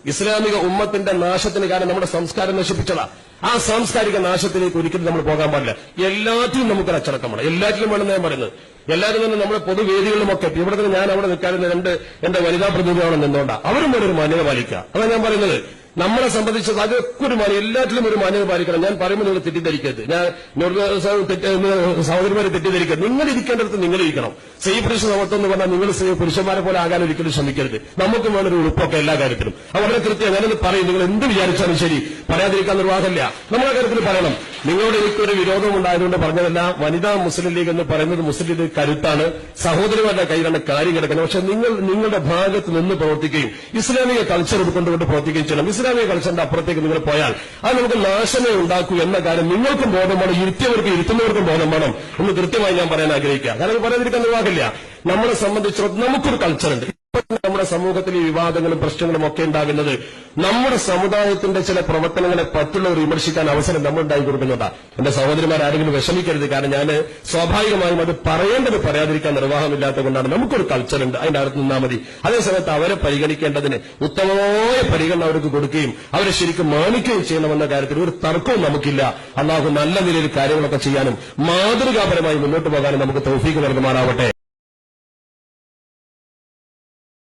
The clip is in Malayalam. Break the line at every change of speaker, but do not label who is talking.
ഇസ്ലാമിക ഉമ്മത്തിന്റെ നാശത്തിന് കാരണം നമ്മുടെ സംസ്കാരം നശിപ്പിച്ചതാ. ആ സാംസ്കാരിക നാശത്തിലേക്ക് ഒരിക്കലും നമ്മൾ പോകാൻ പാടില്ല. എല്ലാറ്റിലും നമുക്കൊരു അച്ചടക്കം വേണം. എല്ലാറ്റിലും വേണം ഞാൻ പറയുന്നത്. എല്ലാവരും തന്നെ നമ്മുടെ പൊതുവേദികളിലുമൊക്കെ ഇവിടെ തന്നെ ഞാൻ അവിടെ നിൽക്കാറുണ്ട്. എന്റെ വനിതാ പ്രതിനിധിയാണ് നിന്നോണ്ടാ അവരും ഒരു മാന്യത പാലിക്കുക. അതാണ് ഞാൻ പറയുന്നത്. നമ്മളെ സംബന്ധിച്ചത് അതൊക്കെ ഒരു മാന്യം, എല്ലാറ്റിലും ഒരു മാന്യത പാലിക്കണം. ഞാൻ പറയുമ്പോൾ നിങ്ങൾ തെറ്റിദ്ധരിക്കരുത്. ഞാൻ സഹോദരിമാരെ തെറ്റിദ്ധരിക്കരുത്. നിങ്ങൾ ഇരിക്കേണ്ടടുത്ത് നിങ്ങൾ ഇരിക്കണം. സ്ത്രീ പുരുഷ സമത്വം എന്ന് പറഞ്ഞാൽ നിങ്ങൾ പുരുഷന്മാരെ പോലെ ആകാൻ ഒരിക്കലും ശ്രമിക്കരുത്. നമുക്കും വേണൊരു ഉറപ്പൊക്കെ എല്ലാ കാര്യത്തിലും. വളരെ കൃത്യം ഞാനത് പറയും. നിങ്ങൾ എന്ത് വിചാരിച്ചാലും ശരി, പറയാതിരിക്കാൻ നിർവാഹമില്ല. നമ്മളെ കാര്യത്തിൽ പറയണം. നിങ്ങളോട് എനിക്കൊരു വിരോധം ഉണ്ടായതുകൊണ്ട് പറഞ്ഞതല്ല. വനിതാ മുസ്ലിം ലീഗ് എന്ന് പറയുന്നത് മുസ്ലിം ലീഗ് കരുത്താണ്. സഹോദരിമാരുടെ കയ്യിലാണ് കാര്യം കിടക്കുന്നത്. പക്ഷെ നിങ്ങളുടെ ഭാഗത്ത് നിന്ന് പ്രവർത്തിക്കുകയും ഇസ്ലാമിക കൾച്ചർ കൊണ്ടുകൊണ്ട് പ്രവർത്തിക്കുകയും ചെയ്യണം. ഇസ്ലാമിക കൾച്ചറിന്റെ അപ്പുറത്തേക്ക് നിങ്ങൾ പോയാൽ അത് നമുക്ക് നാശമേ ഉണ്ടാക്കൂ എന്ന കാര്യം നിങ്ങൾക്കും ബോധം വേണം, ഇരുത്തിയവർക്കും ഇരുത്തുന്നവർക്കും ബോധം വേണം എന്ന് കൃത്യമായി ഞാൻ പറയാൻ ആഗ്രഹിക്കുക. കാരണം പറയാതിരിക്കാൻ നിർവാഹമില്ല. നമ്മളെ സംബന്ധിച്ചിടത്തോളം നമുക്കൊരു കൾച്ചറുണ്ട്. നമ്മുടെ സമൂഹത്തിൽ ഈ വിവാദങ്ങളും പ്രശ്നങ്ങളും ഒക്കെ ഉണ്ടാകുന്നത് നമ്മുടെ സമുദായത്തിന്റെ ചില പ്രവർത്തനങ്ങളെ മറ്റുള്ളവർ വിമർശിക്കാൻ അവസരം നമ്മൾ ഉണ്ടായി കൊടുക്കുന്നുണ്ടാ. എന്റെ സഹോദരിമാർ ആരെങ്കിലും വിഷമിക്കരുത്. കാരണം ഞാൻ സ്വാഭാവികമായും അത് പറയേണ്ടത് പറയാതിരിക്കാൻ നിർവാഹമില്ലാത്തത് കൊണ്ടാണ്. നമുക്കൊരു കൾച്ചറുണ്ട്, അതിന്റെ അടുത്ത് നിന്നാൽ മതി. അതേസമയത്ത് അവരെ പരിഗണിക്കേണ്ടതിന് ഉത്തമമായ പരിഗണന അവർക്ക് കൊടുക്കുകയും അവരെ ശരിക്കും മാനിക്കുകയും ചെയ്യണമെന്ന കാര്യത്തിൽ ഒരു തർക്കവും നമുക്കില്ല. അള്ളാഹു നല്ല നിലയിൽ കാര്യങ്ങളൊക്കെ ചെയ്യാനും മാതൃകാപരമായി മുന്നോട്ട് പോകാനും നമുക്ക് തൗഫീഖ് നൽകുമാറാവട്ടെ.